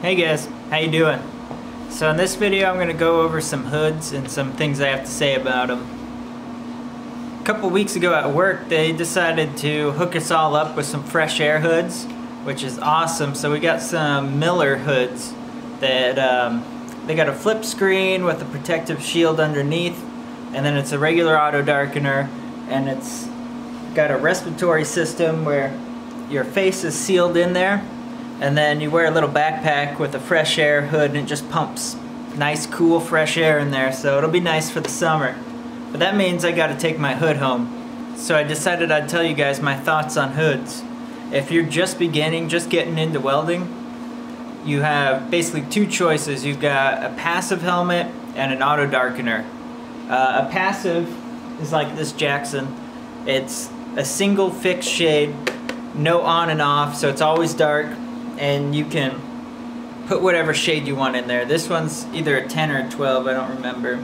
Hey guys, how you doing? So in this video I'm going to go over some hoods and some things I have to say about them. A couple weeks ago at work they decided to hook us all up with some fresh air hoods, which is awesome. So we got some Miller hoods that they got a flip screen with a protective shield underneath, and then it's a regular auto darkener, and it's got a respiratory system where your face is sealed in there, and then you wear a little backpack with a fresh air hood and it just pumps nice cool fresh air in there, so it'll be nice for the summer. But that means I gotta take my hood home. So I decided I'd tell you guys my thoughts on hoods. If you're just beginning, just getting into welding, you have basically two choices. You've got a passive helmet and an auto darkener. A passive is like this Jackson. It's a single fixed shade, no on and off, so it's always dark, and you can put whatever shade you want in there. This one's either a 10 or a 12, I don't remember.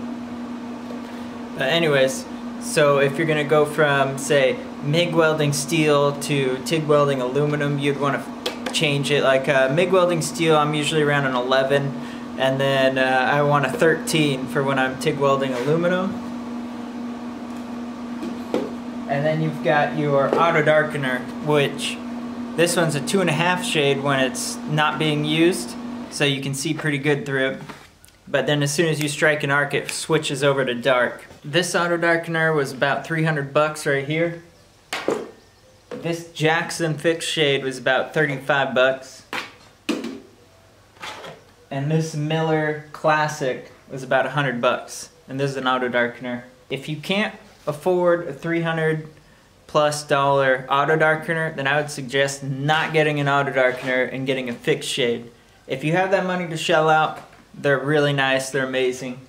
Anyways, so if you're gonna go from, say, MIG welding steel to TIG welding aluminum, you'd want to change it. Like MIG welding steel, I'm usually around an 11, and then I want a 13 for when I'm TIG welding aluminum. And then you've got your auto darkener, which this one's a 2.5 shade when it's not being used, so you can see pretty good through it. But then as soon as you strike an arc, it switches over to dark. This auto darkener was about 300 bucks right here. This Jackson fixed shade was about 35 bucks. And this Miller Classic was about 100 bucks. And this is an auto darkener. If you can't afford a $300+ auto darkener, then I would suggest not getting an auto darkener and getting a fixed shade. If you have that money to shell out, they're really nice, they're amazing.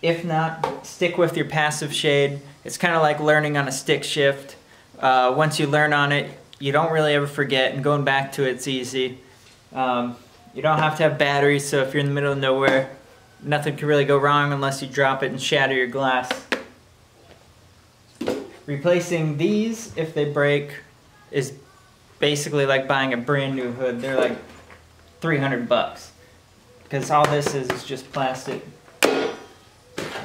If not, stick with your passive shade. It's kind of like learning on a stick shift. Once you learn on it, you don't really ever forget, and going back to it's easy. You don't have to have batteries, so if you're in the middle of nowhere, nothing can really go wrong unless you drop it and shatter your glass. Replacing these, if they break, is basically like buying a brand new hood. They're like 300 bucks. Because all this is just plastic.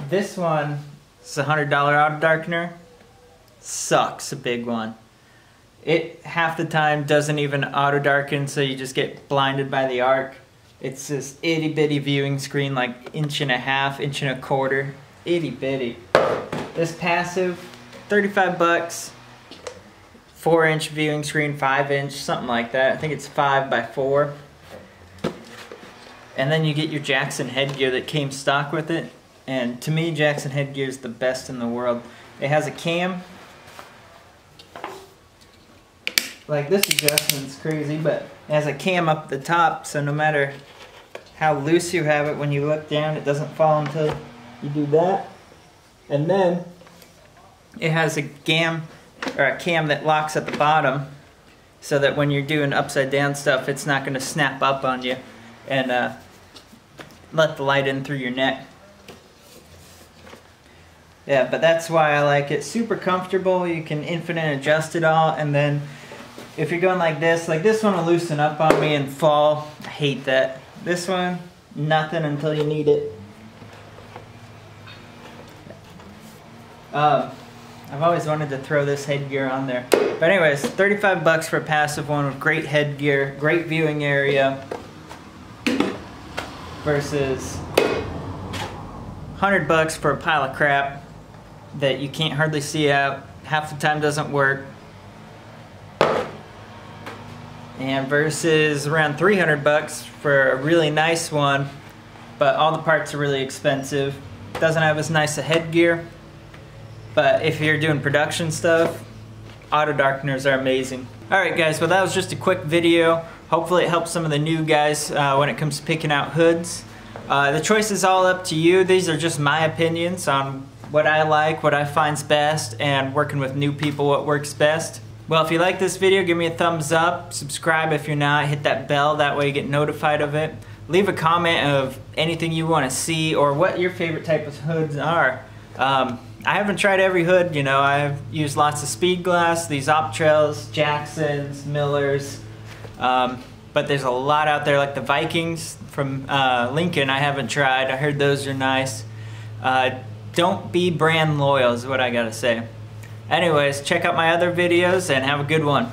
This one is a $100 auto darkener. Sucks, a big one. It half the time doesn't even auto darken, so you just get blinded by the arc. It's this itty bitty viewing screen, like 1.5 inches, 1.25 inches. Itty bitty. This passive, 35 bucks. 4-inch viewing screen, 5-inch, something like that. I think it's 5x4. And then you get your Jackson headgear that came stock with it. And to me, Jackson headgear is the best in the world. It has a cam. Like this adjustment's crazy, but it has a cam up the top, so no matter how loose you have it, when you look down, it doesn't fall until you do that. And then it has a cam that locks at the bottom, so that when you're doing upside down stuff, it's not going to snap up on you and let the light in through your neck. Yeah, but that's why I like it. Super comfortable. You can infinite adjust it all, and then if you're going like this one will loosen up on me and fall. I hate that. This one, nothing until you need it. I've always wanted to throw this headgear on there. But anyways, 35 bucks for a passive one with great headgear, great viewing area, versus 100 bucks for a pile of crap that you can't hardly see out, half the time doesn't work, and versus around 300 bucks for a really nice one, but all the parts are really expensive. Doesn't have as nice a headgear, but if you're doing production stuff, auto darkeners are amazing. Alright guys, well that was just a quick video. Hopefully it helps some of the new guys when it comes to picking out hoods. The choice is all up to you. These are just my opinions on what I like, what I find's best, and working with new people, what works best. Well, if you like this video, give me a thumbs up, subscribe if you're not, hit that bell, that way you get notified of it. Leave a comment of anything you want to see or what your favorite type of hoods are. I haven't tried every hood, you know. I've used lots of speed glass, these optrels, Jacksons, Millers. but there's a lot out there like the Vikings from Lincoln. I haven't tried. I heard those are nice. Don't be brand loyal is what I gotta say. Anyways, check out my other videos and have a good one.